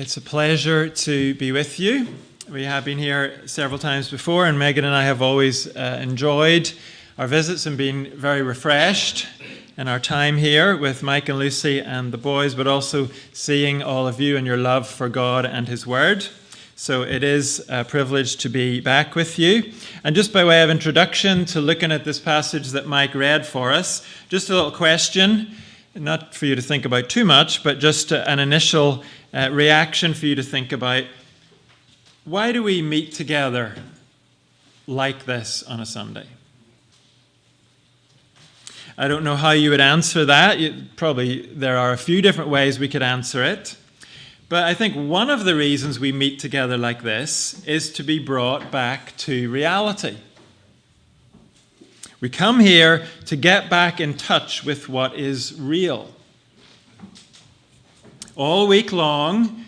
It's a pleasure to be with you. We have been here several times before, and Megan and I have always enjoyed our visits and been very refreshed in our time here with Mike and Lucy and the boys, but also seeing all of you and your love for God and His Word. So it is a privilege to be back with you. And just by way of introduction to looking at this passage that Mike read for us, just a little question, not for you to think about too much, but just an initial reaction for you to think about. Why do we meet together like this on a Sunday? I don't know how you would answer that. Probably there are a few different ways we could answer it. But I think one of the reasons we meet together like this is to be brought back to reality. We come here to get back in touch with what is real. All week long,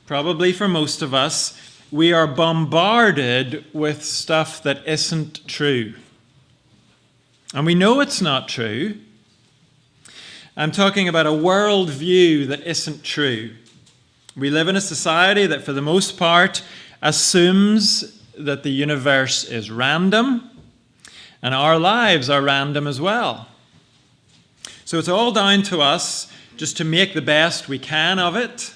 probably for most of us, we are bombarded with stuff that isn't true. And we know it's not true. I'm talking about a worldview that isn't true. We live in a society that, for the most part, assumes that the universe is random, and our lives are random as well. So it's all down to us just to make the best we can of it,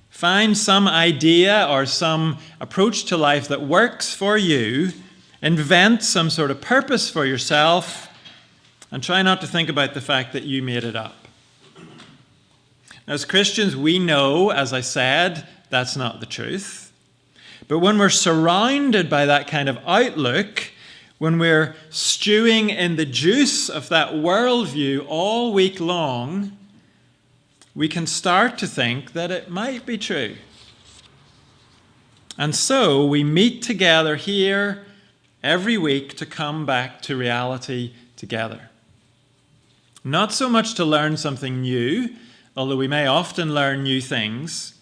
find some idea or some approach to life that works for you, invent some sort of purpose for yourself, and try not to think about the fact that you made it up. As Christians, we know, as I said, that's not the truth. But when we're surrounded by that kind of outlook, when we're stewing in the juice of that worldview all week long, we can start to think that it might be true. And so we meet together here every week to come back to reality together. Not so much to learn something new, although we may often learn new things,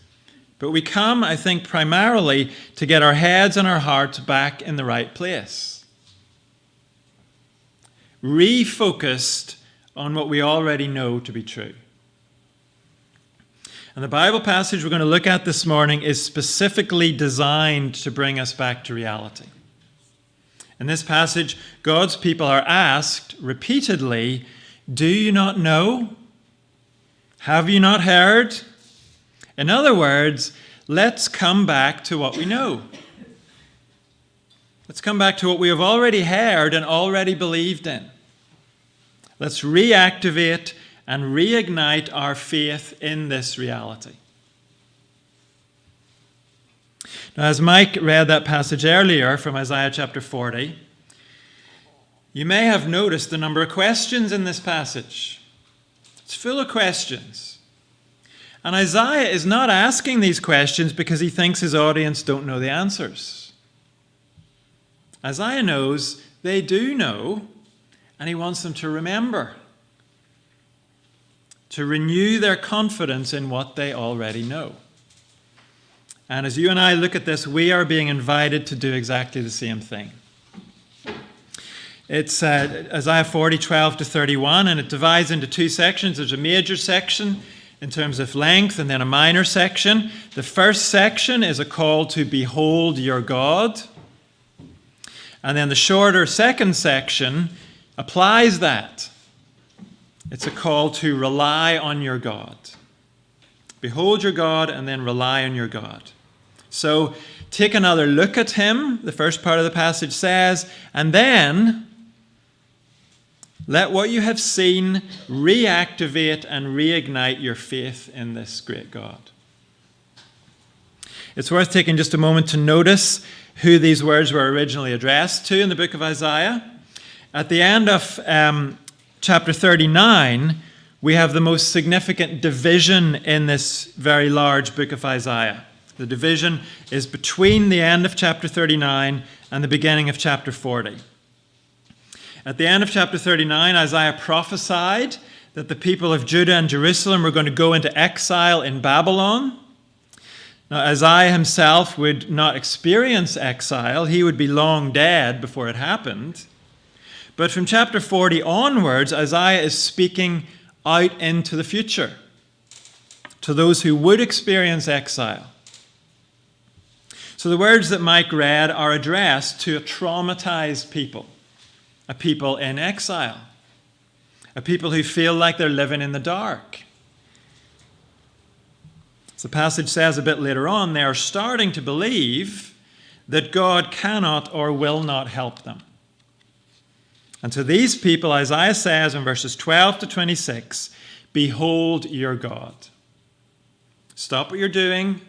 but we come, I think, primarily to get our heads and our hearts back in the right place. Refocused on what we already know to be true. And the Bible passage we're going to look at this morning is specifically designed to bring us back to reality. In this passage, God's people are asked repeatedly, "Do you not know? Have you not heard?" In other words, let's come back to what we know. Let's come back to what we have already heard and already believed in. Let's reactivate and reignite our faith in this reality. Now, as Mike read that passage earlier from Isaiah chapter 40, you may have noticed the number of questions in this passage. It's full of questions. And Isaiah is not asking these questions because he thinks his audience don't know the answers. Isaiah knows they do know, and he wants them to remember, to renew their confidence in what they already know. And as you and I look at this, we are being invited to do exactly the same thing. It's Isaiah 40, 12 to 31, and it divides into two sections. There's a major section in terms of length, and then a minor section. The first section is a call to behold your God. And then the shorter second section applies that. It's a call to rely on your God. Behold your God and then rely on your God. So take another look at Him, the first part of the passage says, and then let what you have seen reactivate and reignite your faith in this great God. It's worth taking just a moment to notice who these words were originally addressed to in the book of Isaiah. At the end of chapter 39, we have the most significant division in this very large book of Isaiah. The division is between the end of chapter 39 and the beginning of chapter 40. At the end of chapter 39, Isaiah prophesied that the people of Judah and Jerusalem were going to go into exile in Babylon. Now, Isaiah himself would not experience exile. He would be long dead before it happened. But from chapter 40 onwards, Isaiah is speaking out into the future. to those who would experience exile. So the words that Mike read are addressed to a traumatized people, a people in exile, a people who feel like they're living in the dark. As the passage says a bit later on, they are starting to believe that God cannot or will not help them. And to these people, Isaiah says in verses 12 to 26, behold your God. Stop what you're doing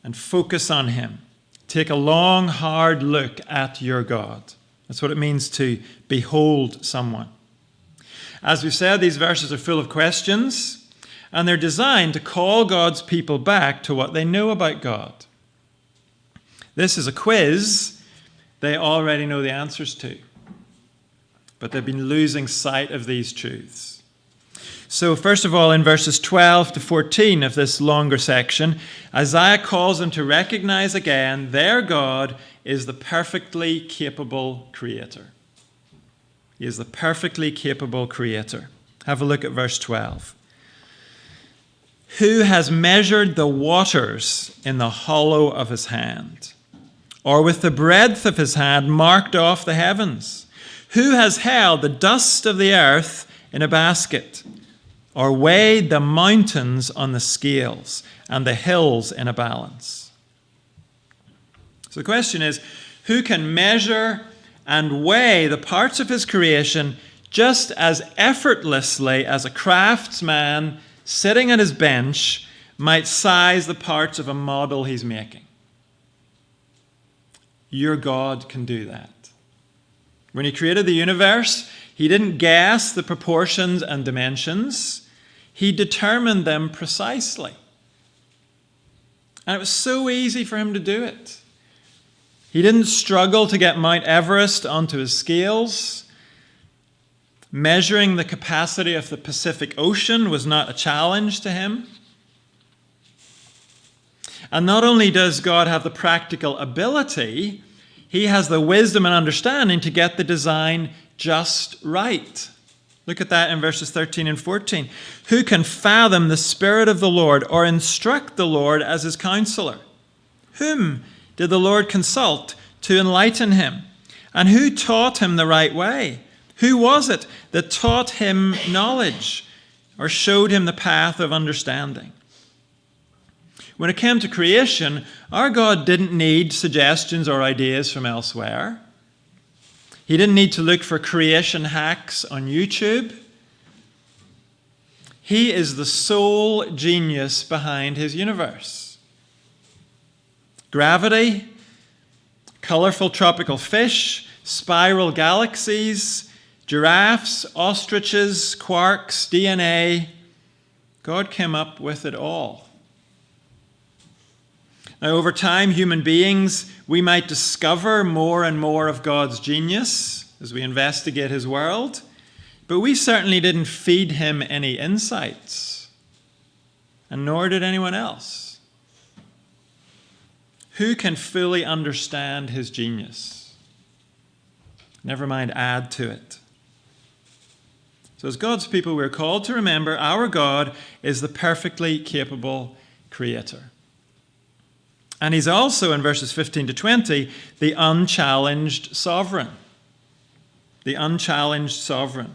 and focus on him. Take a long, hard look at your God. That's what it means to behold someone. As we've said, these verses are full of questions, and they're designed to call God's people back to what they know about God. This is a quiz they already know the answers to, but they've been losing sight of these truths. So first of all, in verses 12 to 14 of this longer section, Isaiah calls them to recognize again their God is the perfectly capable creator. He is the perfectly capable creator. Have a look at verse 12. Who has measured the waters in the hollow of his hand, or with the breadth of his hand marked off the heavens? Who has held the dust of the earth in a basket, or weighed the mountains on the scales and the hills in a balance? So the question is, who can measure and weigh the parts of his creation just as effortlessly as a craftsman sitting at his bench might size the parts of a model he's making? Your God can do that. When he created the universe, he didn't guess the proportions and dimensions. He determined them precisely. And it was so easy for him to do it. He didn't struggle to get Mount Everest onto his scales. Measuring the capacity of the Pacific Ocean was not a challenge to him. And not only does God have the practical ability, he has the wisdom and understanding to get the design just right. Look at that in verses 13 and 14. Who can fathom the Spirit of the Lord or instruct the Lord as his counselor? Whom did the Lord consult to enlighten him? And who taught him the right way? Who was it that taught him knowledge or showed him the path of understanding? When it came to creation, our God didn't need suggestions or ideas from elsewhere. He didn't need to look for creation hacks on YouTube. He is the sole genius behind his universe. Gravity, colorful tropical fish, spiral galaxies, giraffes, ostriches, quarks, DNA. God came up with it all. Now, over time, human beings, we might discover more and more of God's genius as we investigate his world, but we certainly didn't feed him any insights, and nor did anyone else. Who can fully understand his genius? Never mind add to it. So as God's people, we're called to remember our God is the perfectly capable creator. And he's also, in verses 15 to 20, the unchallenged sovereign. The unchallenged sovereign.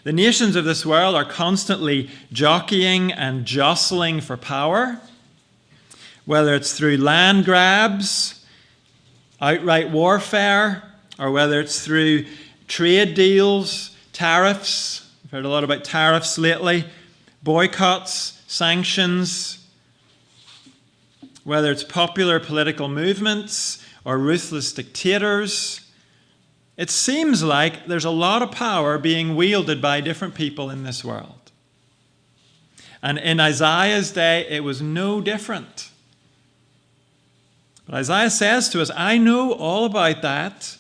The nations of this world are constantly jockeying and jostling for power, whether it's through land grabs, outright warfare, or whether it's through trade deals, tariffs. We've heard a lot about tariffs lately, boycotts, sanctions, whether it's popular political movements or ruthless dictators. It seems like there's a lot of power being wielded by different people in this world. And in Isaiah's day, it was no different. But Isaiah says to us, I know all about that,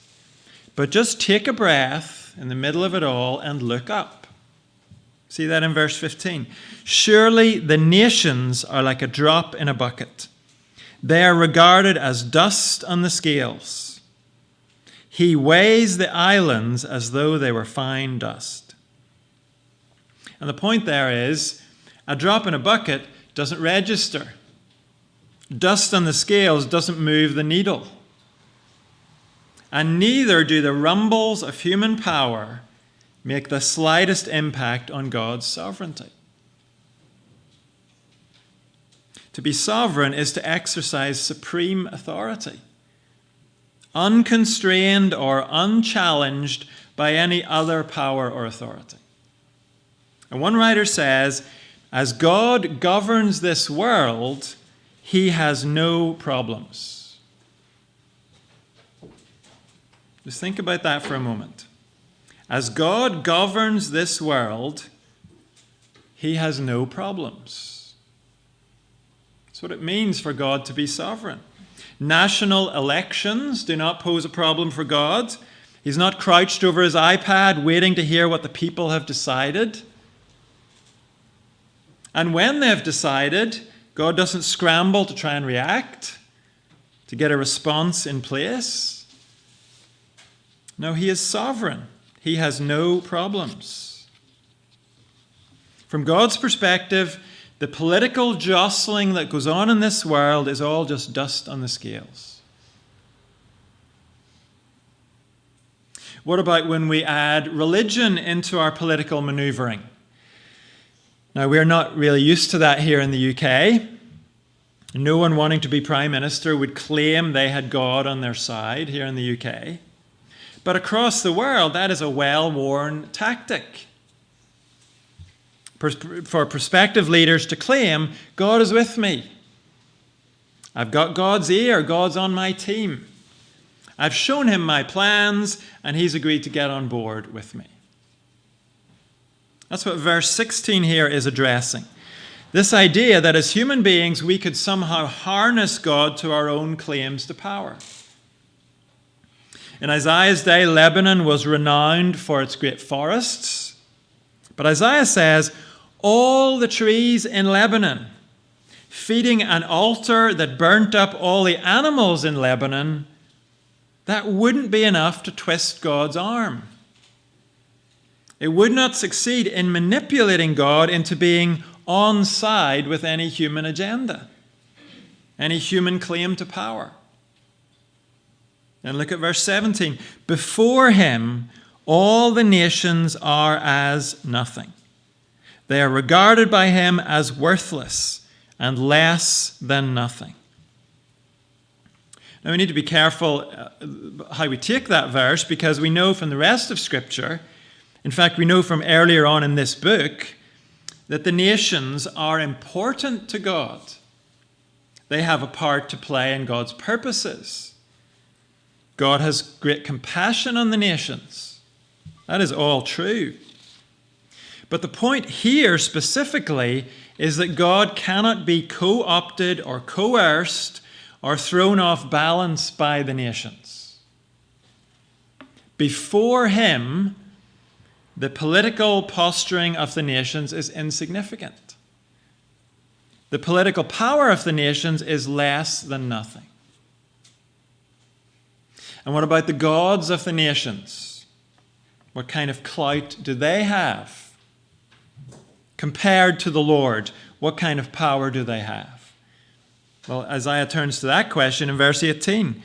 but just take a breath in the middle of it all and look up. See that in verse 15. Surely the nations are like a drop in a bucket. They are regarded as dust on the scales. He weighs the islands as though they were fine dust. And the point there is, A drop in a bucket doesn't register. Dust on the scales doesn't move the needle. And neither do the rumbles of human power make the slightest impact on God's sovereignty. To be sovereign is to exercise supreme authority, unconstrained or unchallenged by any other power or authority. And one writer says, as God governs this world, he has no problems. Just think about that for a moment. As God governs this world, he has no problems. That's what it means for God to be sovereign. National elections do not pose a problem for God. He's not crouched over his iPad waiting to hear what the people have decided. And when they've decided, God doesn't scramble to try and react, to get a response in place. No, he is sovereign. He has no problems. From God's perspective, the political jostling that goes on in this world is all just dust on the scales. What about when we add religion into our political maneuvering? Now, we're not really used to that here in the UK. No one wanting to be Prime Minister would claim they had God on their side here in the UK. But across the world, that is a well-worn tactic for prospective leaders to claim, God is with me. I've got God's ear. God's on my team. I've shown him my plans, and he's agreed to get on board with me. That's what verse 16 here is addressing. This idea that as human beings, we could somehow harness God to our own claims to power. In Isaiah's day, Lebanon was renowned for its great forests. But Isaiah says, all the trees in Lebanon, feeding an altar that burnt up all the animals in Lebanon, that wouldn't be enough to twist God's arm. It would not succeed in manipulating God into being on side with any human agenda, any human claim to power. And look at verse 17. Before him, all the nations are as nothing. They are regarded by him as worthless and less than nothing. Now we need to be careful how we take that verse, because we know from the rest of Scripture, in fact we know from earlier on in this book, that the nations are important to God. They have a part to play in God's purposes. God has great compassion on the nations. That is all true. But the point here specifically is that God cannot be co-opted or coerced or thrown off balance by the nations. Before him, the political posturing of the nations is insignificant. The political power of the nations is less than nothing. And what about the gods of the nations? What kind of clout do they have? Compared to the Lord, what kind of power do they have? Well, Isaiah turns to that question in verse 18.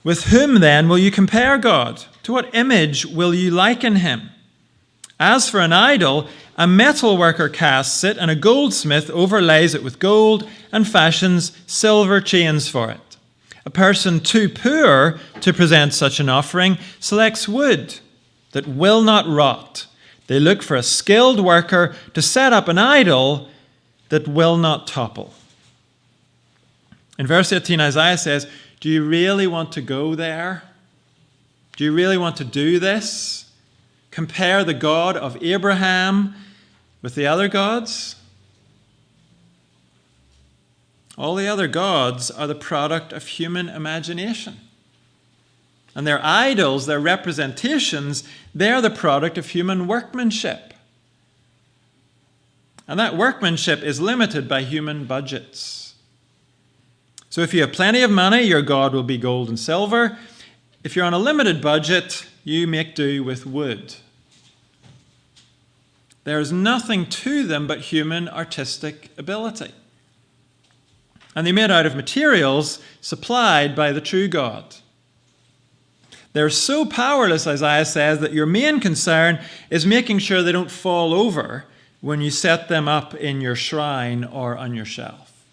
With whom then will you compare God? To what image will you liken him? As for an idol, a metal worker casts it, and a goldsmith overlays it with gold and fashions silver chains for it. A person too poor to present such an offering selects wood that will not rot. They look for a skilled worker to set up an idol that will not topple. In verse 18, Isaiah says, do you really want to go there? Do you really want to do this? Compare the God of Abraham with the other gods? All the other gods are the product of human imagination. And their idols, their representations, they're the product of human workmanship. And that workmanship is limited by human budgets. So if you have plenty of money, your God will be gold and silver. If you're on a limited budget, you make do with wood. There is nothing to them but human artistic ability. And they're made out of materials supplied by the true God. They're so powerless, Isaiah says, that your main concern is making sure they don't fall over when you set them up in your shrine or on your shelf.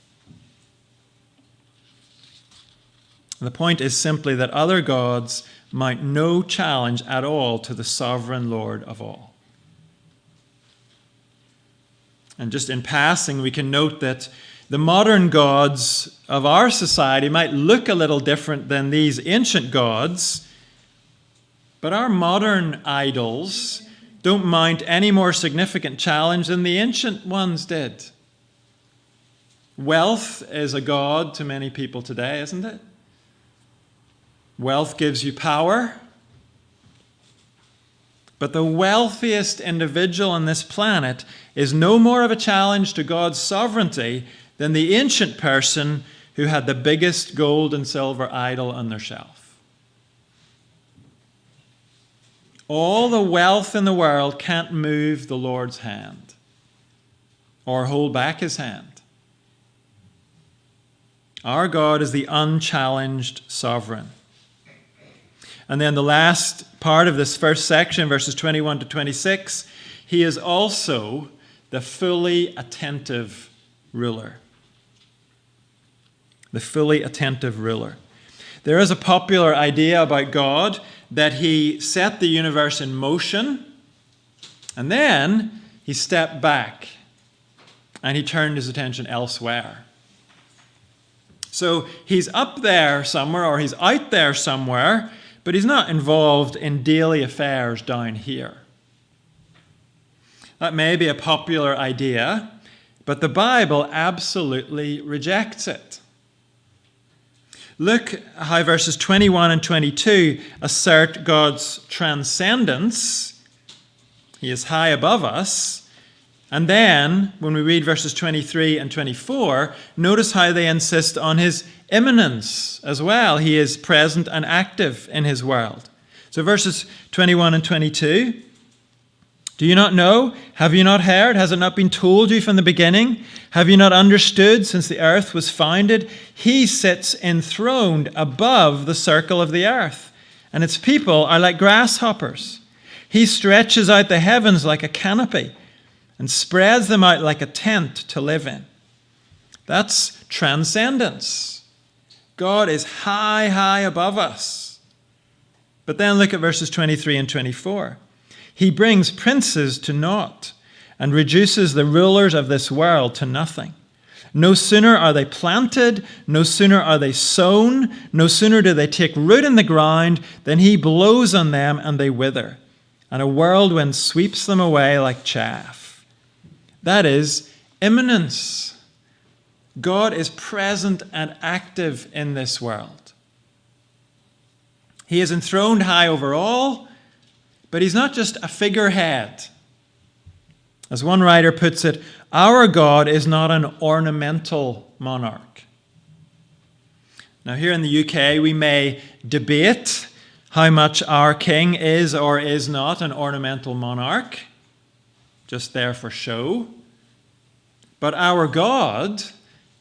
The point is simply that other gods mount no challenge at all to the sovereign Lord of all. And just in passing, we can note that the modern gods of our society might look a little different than these ancient gods, but our modern idols don't mount any more significant challenge than the ancient ones did. Wealth is a god to many people today, isn't it? Wealth gives you power. But the wealthiest individual on this planet is no more of a challenge to God's sovereignty than the ancient person who had the biggest gold and silver idol on their shelf. All the wealth in the world can't move the Lord's hand or hold back his hand. Our God is the unchallenged sovereign. And then the last part of this first section, verses 21 to 26, he is also the fully attentive ruler. The fully attentive ruler. There is a popular idea about God that he set the universe in motion, and then he stepped back and he turned his attention elsewhere. So he's up there somewhere, or he's out there somewhere, but he's not involved in daily affairs down here. That may be a popular idea, but the Bible absolutely rejects it. Look how verses 21 and 22 assert God's transcendence. He is high above us. And then, when we read verses 23 and 24, notice how they insist on his immanence as well. He is present and active in his world. So verses 21 and 22. Do you not know? Have you not heard? Has it not been told you from the beginning? Have you not understood since the earth was founded? He sits enthroned above the circle of the earth, and its people are like grasshoppers. He stretches out the heavens like a canopy and spreads them out like a tent to live in. That's transcendence. God is high, high above us. But then look at verses 23 and 24. He brings princes to naught and reduces the rulers of this world to nothing. No sooner are they planted, no sooner are they sown, no sooner do they take root in the ground than he blows on them and they wither, and a whirlwind sweeps them away like chaff. That is immanence. God is present and active in this world. He is enthroned high over all, but he's not just a figurehead. As one writer puts it, our God is not an ornamental monarch. Now, here in the UK, we may debate how much our king is or is not an ornamental monarch, just there for show. But our God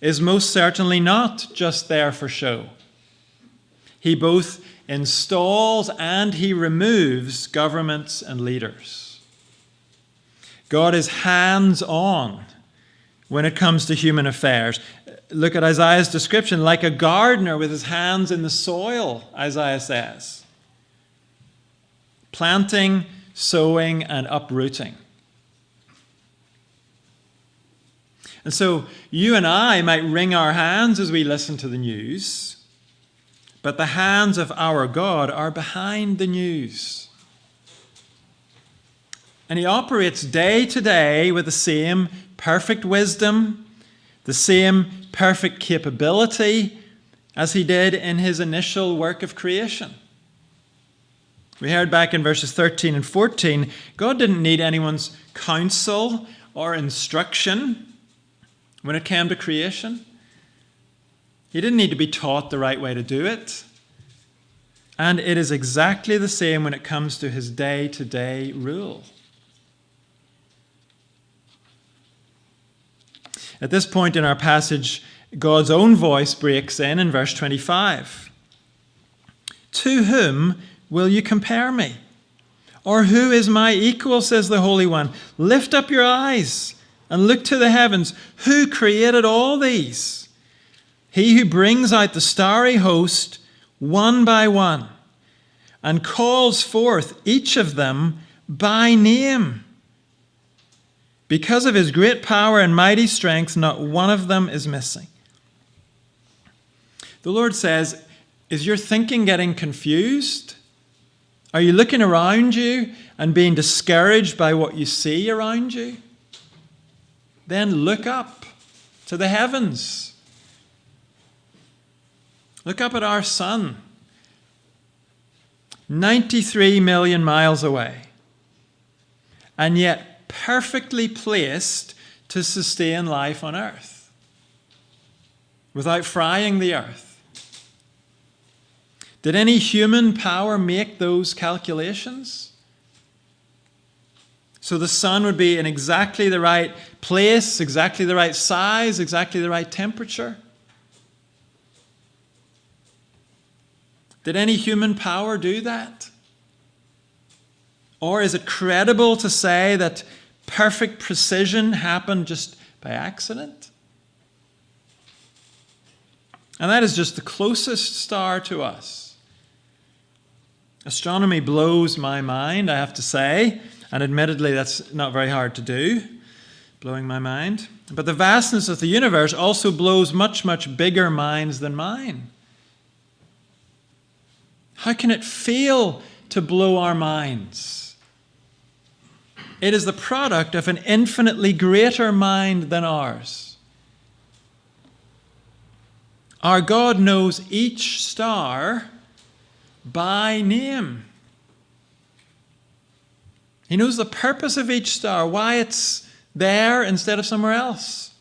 is most certainly not just there for show. He both installs and he removes governments and leaders. God is hands-on when it comes to human affairs. Look at Isaiah's description, like a gardener with his hands in the soil, Isaiah says. Planting, sowing, and uprooting. And so you and I might wring our hands as we listen to the news, but the hands of our God are behind the news. And he operates day to day with the same perfect wisdom, the same perfect capability as he did in his initial work of creation. We heard back in verses 13 and 14, God didn't need anyone's counsel or instruction when it came to creation. He didn't need to be taught the right way to do it. And it is exactly the same when it comes to his day-to-day rule. At this point in our passage, God's own voice breaks in verse 25. To whom will you compare me? Or who is my equal, says the Holy One? Lift up your eyes and look to the heavens. Who created all these? He who brings out the starry host one by one and calls forth each of them by name. Because of his great power and mighty strength, not one of them is missing. The Lord says, is your thinking getting confused? Are you looking around you and being discouraged by what you see around you? Then look up to the heavens. Look up at our sun, 93 million miles away, and yet perfectly placed to sustain life on earth without frying the earth. Did any human power make those calculations? So the sun would be in exactly the right place, exactly the right size, exactly the right temperature? Did any human power do that? Or is it credible to say that perfect precision happened just by accident? And that is just the closest star to us. Astronomy blows my mind, I have to say, and admittedly that's not very hard to do, blowing my mind. But the vastness of the universe also blows much, much bigger minds than mine. How can it fail to blow our minds? It is the product of an infinitely greater mind than ours. Our God knows each star by name. He knows the purpose of each star, why it's there instead of somewhere else.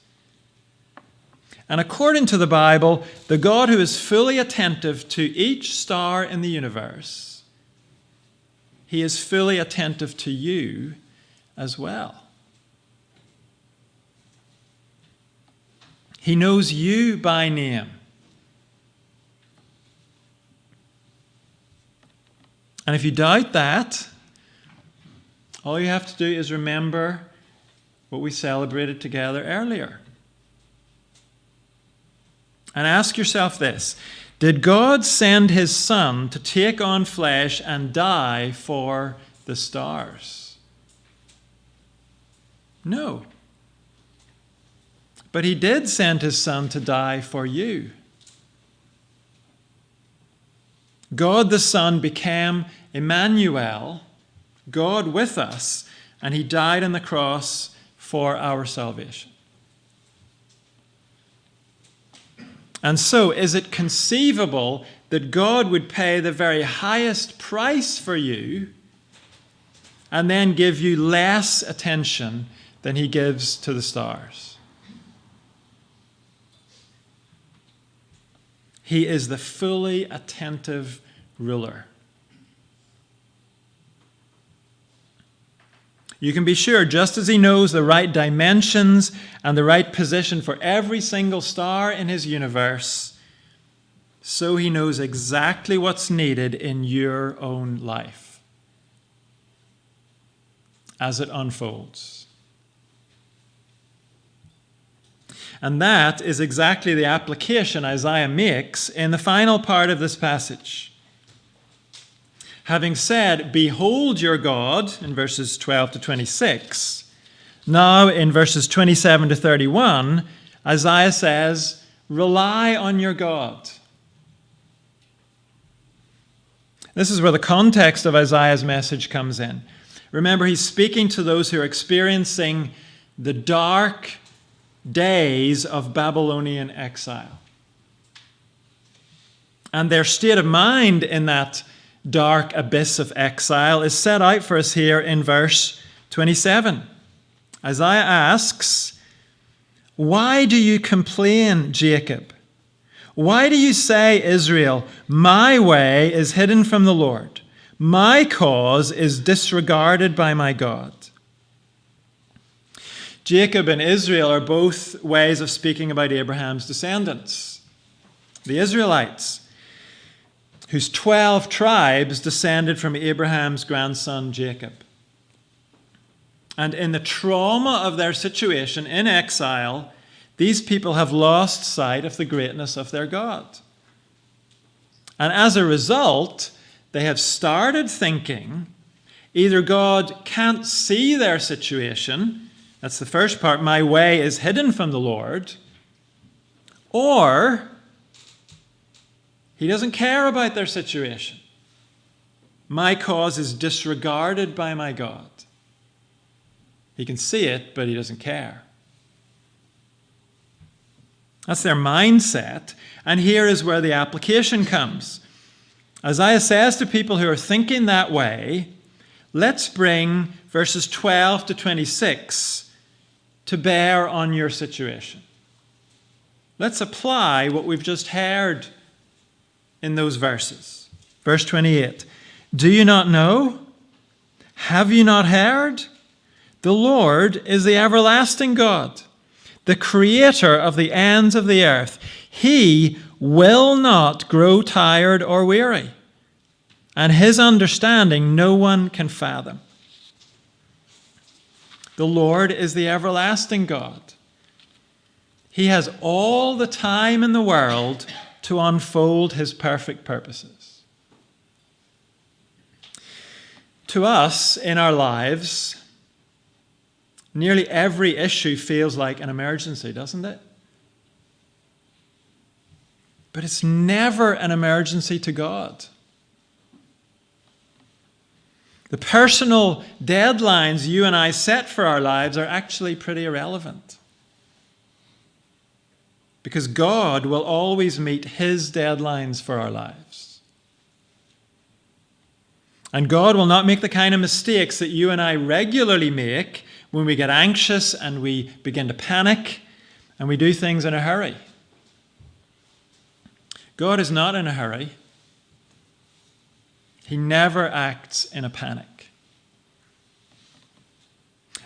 And according to the Bible, the God who is fully attentive to each star in the universe, he is fully attentive to you as well. He knows you by name. And if you doubt that, all you have to do is remember what we celebrated together earlier. And ask yourself this: did God send his Son to take on flesh and die for the stars? No. But he did send his Son to die for you. God the Son became Emmanuel, God with us, and he died on the cross for our salvation. And so, is it conceivable that God would pay the very highest price for you and then give you less attention than he gives to the stars? He is the fully attentive ruler. You can be sure, just as he knows the right dimensions and the right position for every single star in his universe, so he knows exactly what's needed in your own life as it unfolds. And that is exactly the application Isaiah makes in the final part of this passage. Having said, behold your God, in verses 12 to 26, now in verses 27 to 31, Isaiah says, rely on your God. This is where the context of Isaiah's message comes in. Remember, he's speaking to those who are experiencing the dark days of Babylonian exile. And their state of mind in that dark abyss of exile is set out for us here in verse 27. Isaiah asks, why do you complain, Jacob? Why do you say, Israel, my way is hidden from the Lord? My cause is disregarded by my God. Jacob and Israel are both ways of speaking about Abraham's descendants, the Israelites, whose 12 tribes descended from Abraham's grandson Jacob. And in the trauma of their situation in exile, these people have lost sight of the greatness of their God. And as a result, they have started thinking either God can't see their situation, that's the first part, my way is hidden from the Lord, or he doesn't care about their situation. My cause is disregarded by my God. He can see it, but he doesn't care. That's their mindset. And here is where the application comes. Isaiah says to people who are thinking that way, let's bring verses 12 to 26 to bear on your situation. Let's apply what we've just heard in those verses. Verse 28. Do you not know? Have you not heard? The Lord is the everlasting God, the creator of the ends of the earth. He will not grow tired or weary, and his understanding no one can fathom. The Lord is the everlasting God. He has all the time in the world to unfold his perfect purposes. To us, in our lives, nearly every issue feels like an emergency, doesn't it? But it's never an emergency to God. The personal deadlines you and I set for our lives are actually pretty irrelevant. Because God will always meet his deadlines for our lives. And God will not make the kind of mistakes that you and I regularly make when we get anxious and we begin to panic and we do things in a hurry. God is not in a hurry. He never acts in a panic.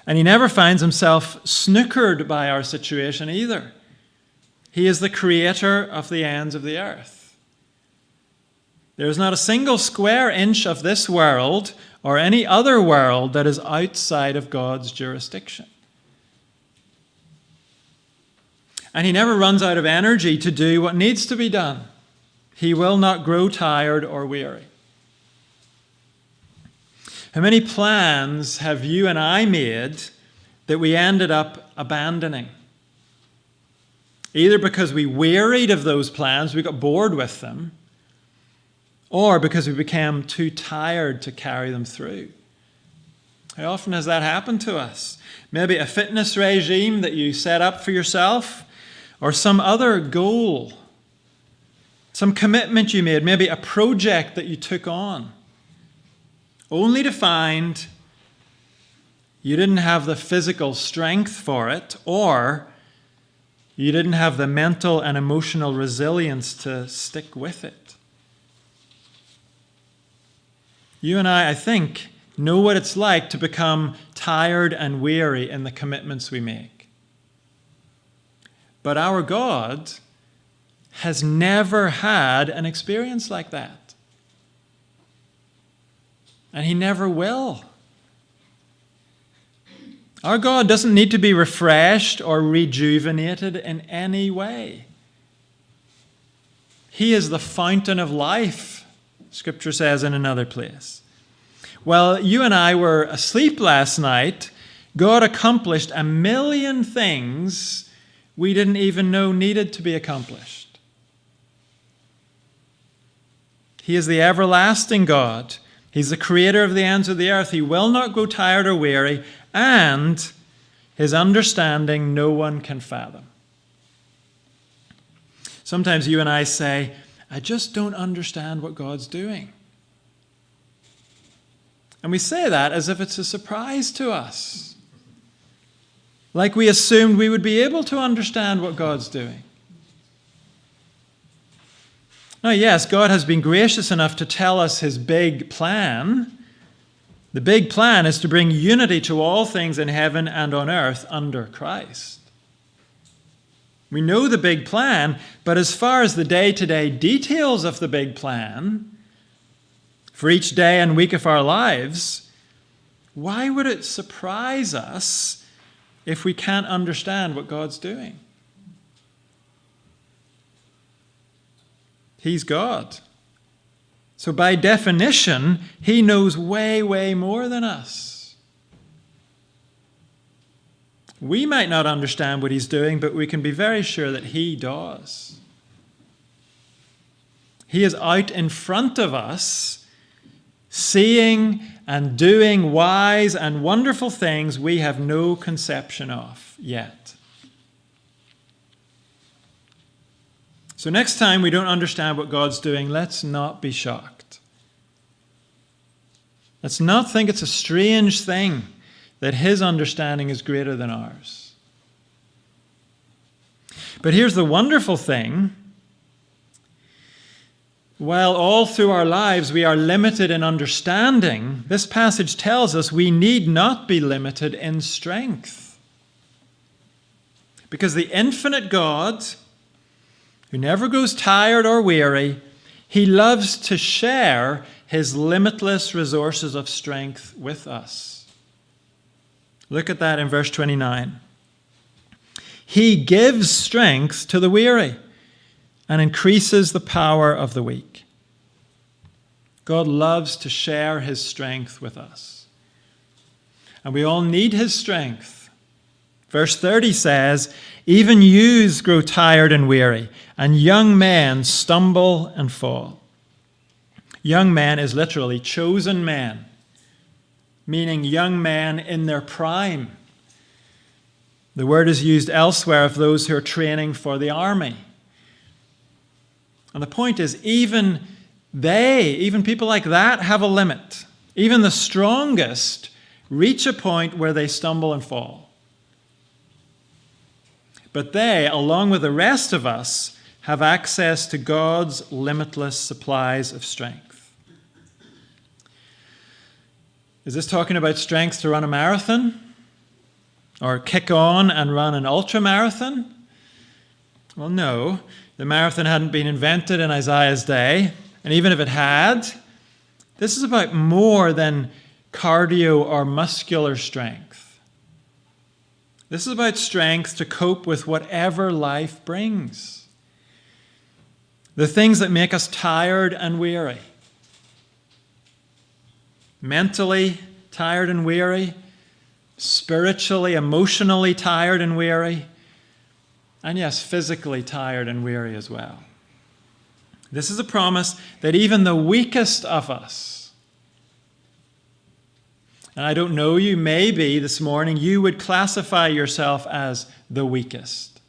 And he never finds himself snookered by our situation either. He is the creator of the ends of the earth. There is not a single square inch of this world or any other world that is outside of God's jurisdiction. And he never runs out of energy to do what needs to be done. He will not grow tired or weary. How many plans have you and I made that we ended up abandoning? Either because we wearied of those plans, we got bored with them, or because we became too tired to carry them through. How often has that happened to us? Maybe a fitness regime that you set up for yourself, or some other goal, some commitment you made, maybe a project that you took on, only to find you didn't have the physical strength for it, or you didn't have the mental and emotional resilience to stick with it. You and I think, know what it's like to become tired and weary in the commitments we make. But our God has never had an experience like that. And he never will. Our God doesn't need to be refreshed or rejuvenated in any way. He is the fountain of life, Scripture says in another place. Well, you and I were asleep last night. God accomplished 1,000,000 things we didn't even know needed to be accomplished. He is the everlasting God. He's the creator of the ends of the earth. He will not grow tired or weary, and his understanding no one can fathom. Sometimes you and I say, I just don't understand what God's doing. And we say that as if it's a surprise to us. Like we assumed we would be able to understand what God's doing. Now, yes, God has been gracious enough to tell us his big plan, The big plan is to bring unity to all things in heaven and on earth under Christ. We know the big plan, but as far as the day-to-day details of the big plan, for each day and week of our lives, why would it surprise us if we can't understand what God's doing? He's God. So by definition, he knows way, way more than us. We might not understand what he's doing, but we can be very sure that he does. He is out in front of us, seeing and doing wise and wonderful things we have no conception of yet. So next time we don't understand what God's doing, let's not be shocked. Let's not think it's a strange thing that his understanding is greater than ours. But here's the wonderful thing. While all through our lives we are limited in understanding, this passage tells us we need not be limited in strength. Because the infinite God, who never grows tired or weary, he loves to share his limitless resources of strength with us. Look at that in verse 29. He gives strength to the weary and increases the power of the weak. God loves to share his strength with us. And we all need his strength. Verse 30 says, even youths grow tired and weary, and young men stumble and fall. Young men is literally chosen men, meaning young men in their prime. The word is used elsewhere of those who are training for the army. And the point is, even people like that have a limit. Even the strongest reach a point where they stumble and fall. But they, along with the rest of us, have access to God's limitless supplies of strength. Is this talking about strength to run a marathon? Or kick on and run an ultra-marathon? Well, no. The marathon hadn't been invented in Isaiah's day. And even if it had, this is about more than cardio or muscular strength. This is about strength to cope with whatever life brings. The things that make us tired and weary. Mentally tired and weary. Spiritually, emotionally tired and weary. And yes, physically tired and weary as well. This is a promise that even the weakest of us, and I don't know you, maybe this morning you would classify yourself as the weakest.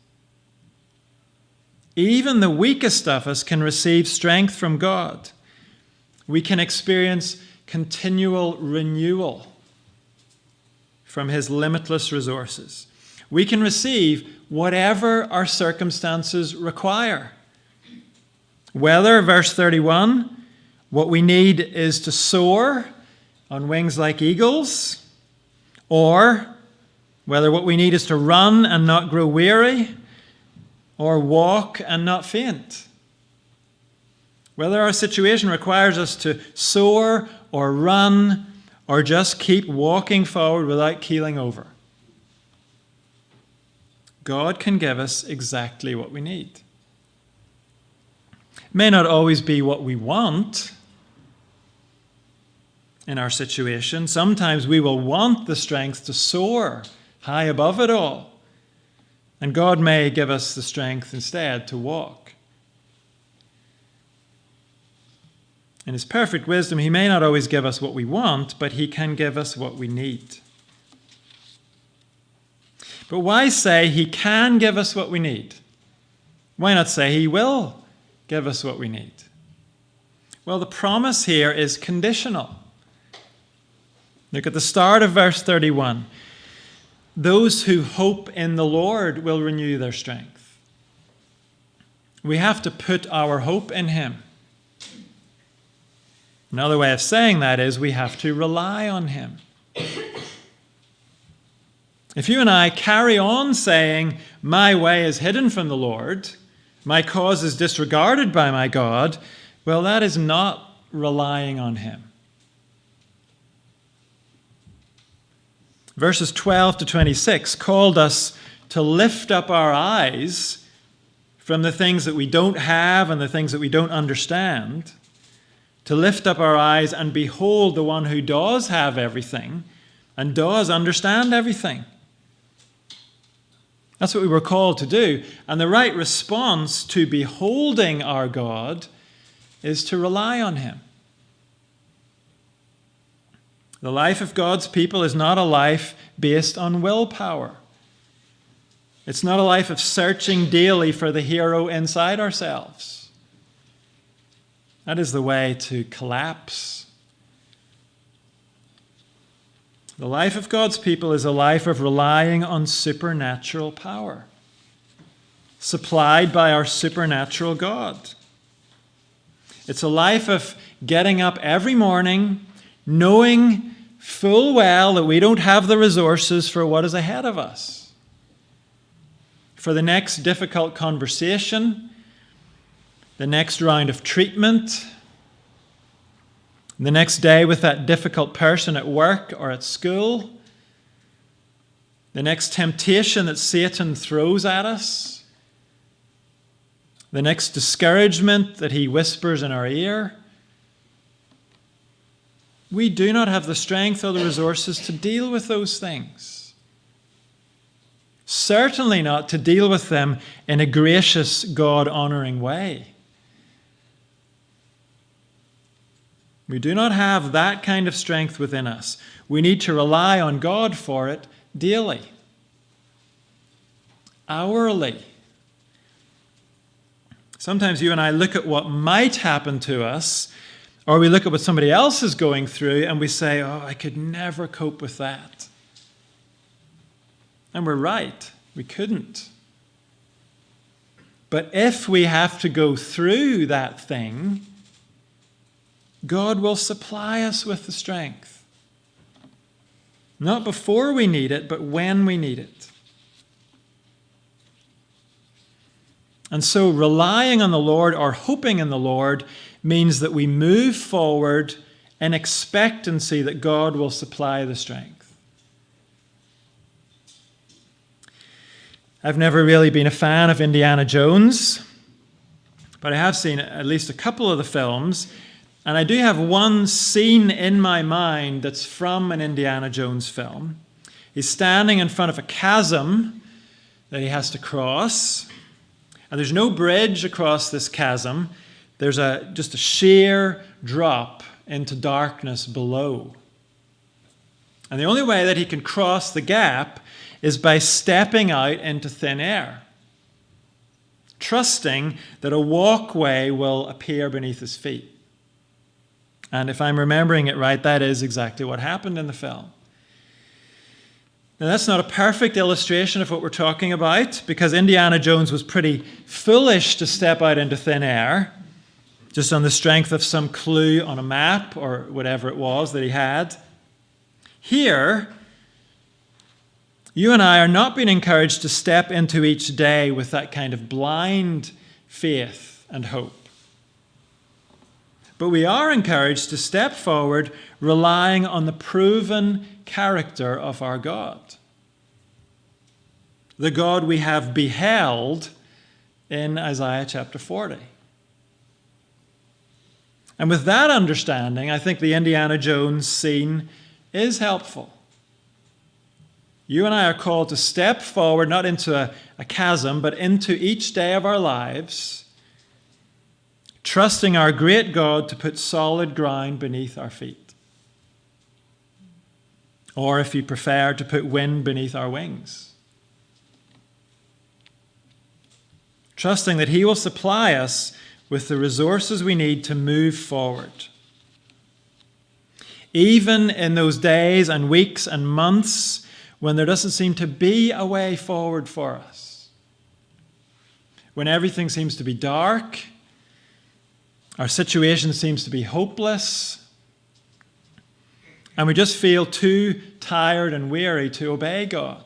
Even the weakest of us can receive strength from God. We can experience continual renewal from his limitless resources. We can receive whatever our circumstances require. Whether, verse 31, what we need is to soar on wings like eagles, or whether what we need is to run and not grow weary, or walk and not faint. Whether our situation requires us to soar or run, or just keep walking forward without keeling over. God can give us exactly what we need. It may not always be what we want in our situation. Sometimes we will want the strength to soar high above it all. And God may give us the strength instead to walk. In his perfect wisdom, he may not always give us what we want, but he can give us what we need. But why say he can give us what we need? Why not say he will give us what we need? Well, the promise here is conditional. Look at the start of verse 31. Those who hope in the Lord will renew their strength. We have to put our hope in him. Another way of saying that is we have to rely on him. If you and I carry on saying, my way is hidden from the Lord, my cause is disregarded by my God, well, that is not relying on him. Verses 12 to 26 called us to lift up our eyes from the things that we don't have and the things that we don't understand, to lift up our eyes and behold the one who does have everything and does understand everything. That's what we were called to do. And the right response to beholding our God is to rely on him. The life of God's people is not a life based on willpower. It's not a life of searching daily for the hero inside ourselves. That is the way to collapse. The life of God's people is a life of relying on supernatural power, supplied by our supernatural God. It's a life of getting up every morning, knowing full well that we don't have the resources for what is ahead of us. For the next difficult conversation, the next round of treatment, the next day with that difficult person at work or at school, the next temptation that Satan throws at us, the next discouragement that he whispers in our ear. We do not have the strength or the resources to deal with those things. Certainly not to deal with them in a gracious, God-honoring way. We do not have that kind of strength within us. We need to rely on God for it daily, hourly. Sometimes you and I look at what might happen to us, or we look at what somebody else is going through, and we say, oh, I could never cope with that. And we're right, we couldn't. But if we have to go through that thing, God will supply us with the strength. Not before we need it, but when we need it. And so relying on the Lord or hoping in the Lord means that we move forward in expectancy that God will supply the strength. I've never really been a fan of Indiana Jones, but I have seen at least a couple of the films, and I do have one scene in my mind that's from an Indiana Jones film. He's standing in front of a chasm that he has to cross, and there's no bridge across this chasm. There's just a sheer drop into darkness below. And the only way that he can cross the gap is by stepping out into thin air, trusting that a walkway will appear beneath his feet. And if I'm remembering it right, that is exactly what happened in the film. Now, that's not a perfect illustration of what we're talking about, because Indiana Jones was pretty foolish to step out into thin air, just on the strength of some clue on a map or whatever it was that he had. Here, you and I are not being encouraged to step into each day with that kind of blind faith and hope. But we are encouraged to step forward relying on the proven character of our God. The God we have beheld in Isaiah chapter 40. And with that understanding, I think the Indiana Jones scene is helpful. You and I are called to step forward, not into a chasm, but into each day of our lives, trusting our great God to put solid ground beneath our feet. Or, if you prefer, to put wind beneath our wings. Trusting that he will supply us with the resources we need to move forward. Even in those days and weeks and months when there doesn't seem to be a way forward for us. When everything seems to be dark, Our situation seems to be hopeless, and we just feel too tired and weary to obey God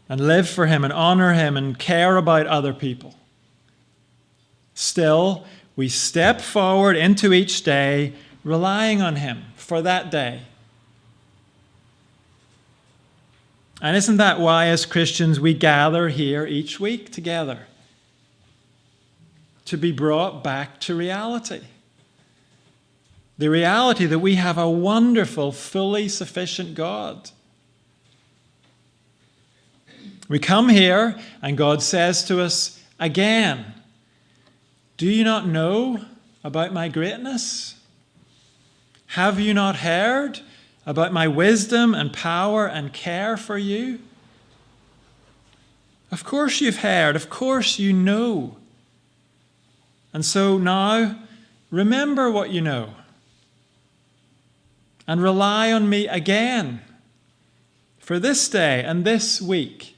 and live for Him and honor Him and care about other people. Still, we step forward into each day relying on Him for that day. And isn't that why, as Christians, we gather here each week together? To be brought back to reality. The reality that we have a wonderful, fully sufficient God. We come here and God says to us again, "Do you not know about my greatness? Have you not heard about my wisdom and power and care for you?" Of course you've heard. Of course you know. And so now, remember what you know. And rely on me again for this day and this week.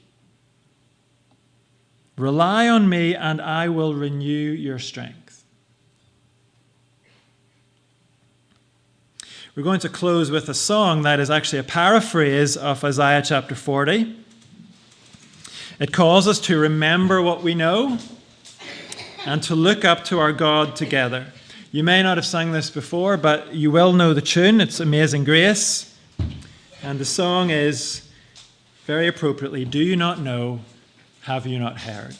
Rely on me and I will renew your strength. We're going to close with a song that is actually a paraphrase of Isaiah chapter 40. It calls us to remember what we know and to look up to our God together. You may not have sung this before, but you will know the tune. It's Amazing Grace. And the song is, very appropriately, "Do you not know? Have you not heard?"